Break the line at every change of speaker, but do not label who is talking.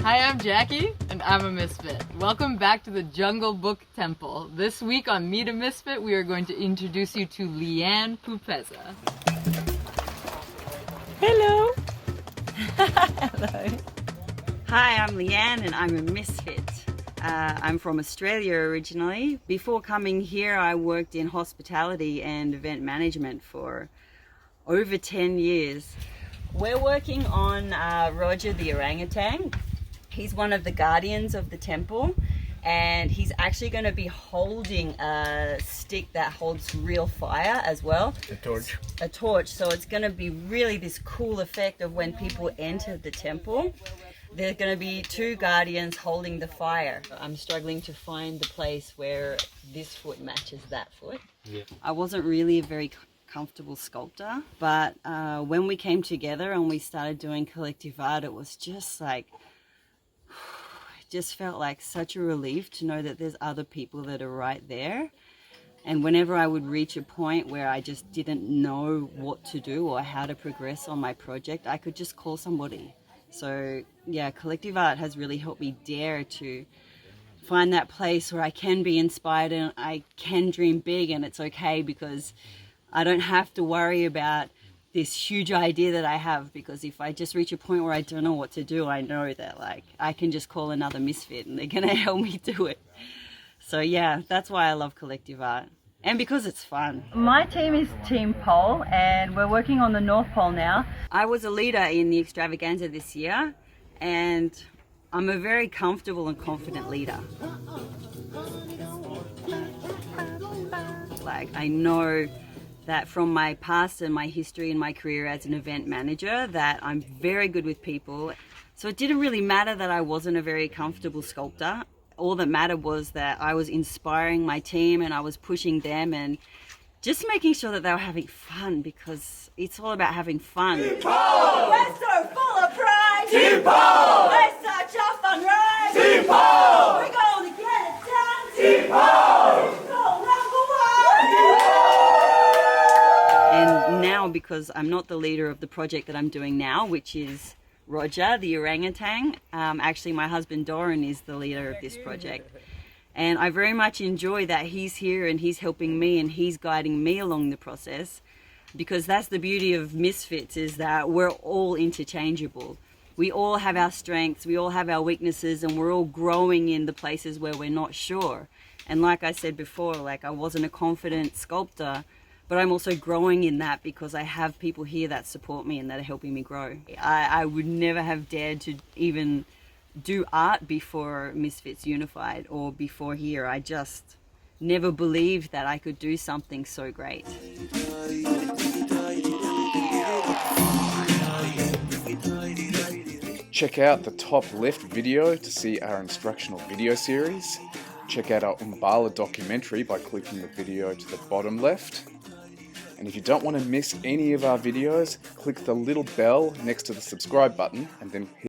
Hi, I'm Jackie, and I'm a Misfit. Welcome back to the Jungle Book Temple. This week on Meet a Misfit, we are going to introduce you to Leanne Pupeza.
Hello! Hello. Hi, I'm Leanne and I'm a Misfit. I'm from Australia originally. Before coming here, I worked in hospitality and event management for over 10 years. We're working on Roger the Orangutan. He's one of the guardians of the temple, and he's actually going to be holding a stick that holds real fire as well.
A torch.
A torch. So it's going to be really this cool effect of when people enter the temple. There are going to be two guardians holding the fire. I'm struggling to find the place where this foot matches that foot.
Yeah.
I wasn't really a very comfortable sculptor, but when we came together and we started doing collective art, it was just like, it just felt like such a relief to know that there's other people that are right there. And whenever I would reach a point where I just didn't know what to do or how to progress on my project, I could just call somebody. So yeah, collective art has really helped me dare to find that place where I can be inspired and I can dream big, and it's okay because I don't have to worry about this huge idea that I have, because if I just reach a point where I don't know what to do, I know that like I can just call another Misfit and they're gonna help me do it. So yeah, that's why I love collective art. And because it's fun.
My team is Team Pole, and we're working on the North Pole now.
I was a leader in the extravaganza this year, and I'm a very comfortable and confident leader. Like, I know that from my past and my history and my career as an event manager that I'm very good with people. So it didn't really matter that I wasn't a very comfortable sculptor. All that mattered was that I was inspiring my team and I was pushing them and just making sure that they were having fun, because it's all about having fun.
Team Pole! We're so full of pride! Team Pole! We're such a fun ride! Team Pole! We're going to get it done! Team Pole! Team Pole #1!
And now, because I'm not the leader of the project that I'm doing now, which is Roger the Orangutan, actually my husband Doran is the leader of this project. And I very much enjoy that he's here and he's helping me and he's guiding me along the process, because that's the beauty of Misfits, is that we're all interchangeable. We all have our strengths, we all have our weaknesses, and we're all growing in the places where we're not sure. And like I said before, like I wasn't a confident sculptor, but I'm also growing in that because I have people here that support me and that are helping me grow. I would never have dared to even do art before Misfits Unified or before here. I just never believed that I could do something so great.
Check out the top left video to see our instructional video series. Check out our Umbala documentary by clicking the video to the bottom left. And if you don't want to miss any of our videos, click the little bell next to the subscribe button and then hit